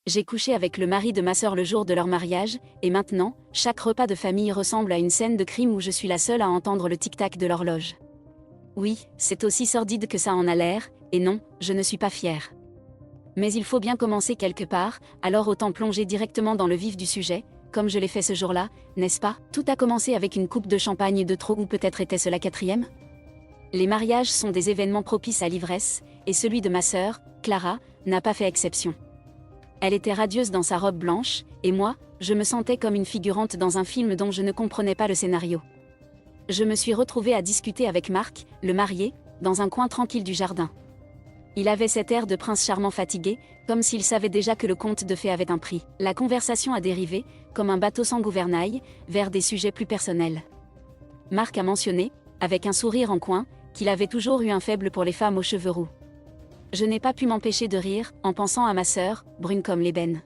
J'ai couché avec le mari de ma sœur le jour de leur mariage, et maintenant, chaque repas de famille ressemble à une scène de crime où je suis la seule à entendre le tic-tac de l'horloge. Oui, c'est aussi sordide que ça en a l'air, et non, je ne suis pas fière. Mais il faut bien commencer quelque part, alors autant plonger directement dans le vif du sujet, comme je l'ai fait ce jour-là, n'est-ce pas? Tout a commencé avec une coupe de champagne de trop, ou peut-être était-ce la quatrième? Les mariages sont des événements propices à l'ivresse, et celui de ma sœur, Clara, n'a pas fait exception. Elle était radieuse dans sa robe blanche, et moi, je me sentais comme une figurante dans un film dont je ne comprenais pas le scénario. Je me suis retrouvée à discuter avec Marc, le marié, dans un coin tranquille du jardin. Il avait cet air de prince charmant fatigué, comme s'il savait déjà que le conte de fées avait un prix. La conversation a dérivé, comme un bateau sans gouvernail, vers des sujets plus personnels. Marc a mentionné, avec un sourire en coin, qu'il avait toujours eu un faible pour les femmes aux cheveux roux. Je n'ai pas pu m'empêcher de rire, en pensant à ma sœur, brune comme l'ébène.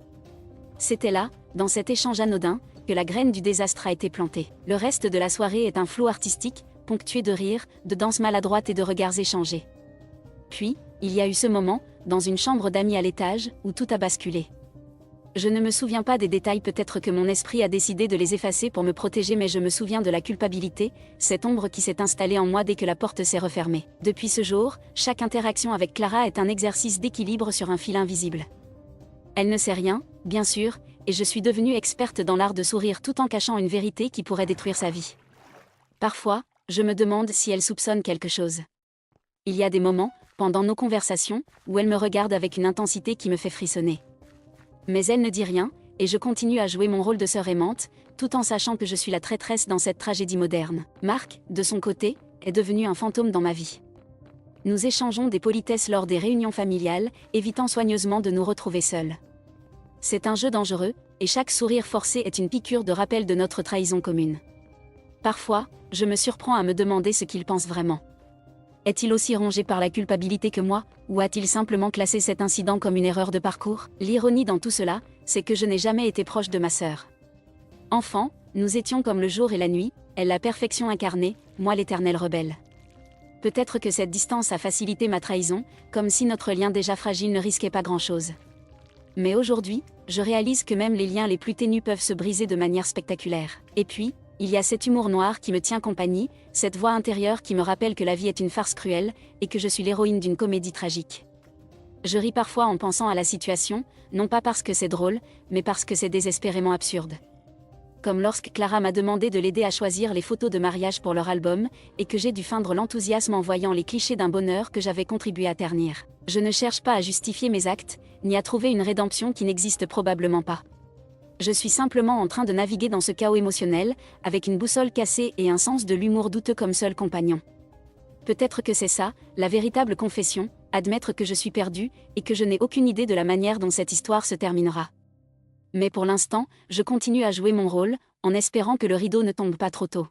C'était là, dans cet échange anodin, que la graine du désastre a été plantée. Le reste de la soirée est un flot artistique, ponctué de rires, de danses maladroites et de regards échangés. Puis, il y a eu ce moment, dans une chambre d'amis à l'étage, où tout a basculé. Je ne me souviens pas des détails, peut-être que mon esprit a décidé de les effacer pour me protéger, mais je me souviens de la culpabilité, cette ombre qui s'est installée en moi dès que la porte s'est refermée. Depuis ce jour, chaque interaction avec Clara est un exercice d'équilibre sur un fil invisible. Elle ne sait rien, bien sûr, et je suis devenue experte dans l'art de sourire tout en cachant une vérité qui pourrait détruire sa vie. Parfois, je me demande si elle soupçonne quelque chose. Il y a des moments, pendant nos conversations, où elle me regarde avec une intensité qui me fait frissonner. Mais elle ne dit rien, et je continue à jouer mon rôle de sœur aimante, tout en sachant que je suis la traîtresse dans cette tragédie moderne. Marc, de son côté, est devenu un fantôme dans ma vie. Nous échangeons des politesses lors des réunions familiales, évitant soigneusement de nous retrouver seuls. C'est un jeu dangereux, et chaque sourire forcé est une piqûre de rappel de notre trahison commune. Parfois, je me surprends à me demander ce qu'il pense vraiment. Est-il aussi rongé par la culpabilité que moi, ou a-t-il simplement classé cet incident comme une erreur de parcours? L'ironie dans tout cela, c'est que je n'ai jamais été proche de ma sœur. Enfant, nous étions comme le jour et la nuit, elle la perfection incarnée, moi l'éternel rebelle. Peut-être que cette distance a facilité ma trahison, comme si notre lien déjà fragile ne risquait pas grand-chose. Mais aujourd'hui, je réalise que même les liens les plus ténus peuvent se briser de manière spectaculaire. Et puis, il y a cet humour noir qui me tient compagnie, cette voix intérieure qui me rappelle que la vie est une farce cruelle, et que je suis l'héroïne d'une comédie tragique. Je ris parfois en pensant à la situation, non pas parce que c'est drôle, mais parce que c'est désespérément absurde. Comme lorsque Clara m'a demandé de l'aider à choisir les photos de mariage pour leur album, et que j'ai dû feindre l'enthousiasme en voyant les clichés d'un bonheur que j'avais contribué à ternir. Je ne cherche pas à justifier mes actes, ni à trouver une rédemption qui n'existe probablement pas. Je suis simplement en train de naviguer dans ce chaos émotionnel, avec une boussole cassée et un sens de l'humour douteux comme seul compagnon. Peut-être que c'est ça, la véritable confession, admettre que je suis perdue, et que je n'ai aucune idée de la manière dont cette histoire se terminera. Mais pour l'instant, je continue à jouer mon rôle, en espérant que le rideau ne tombe pas trop tôt.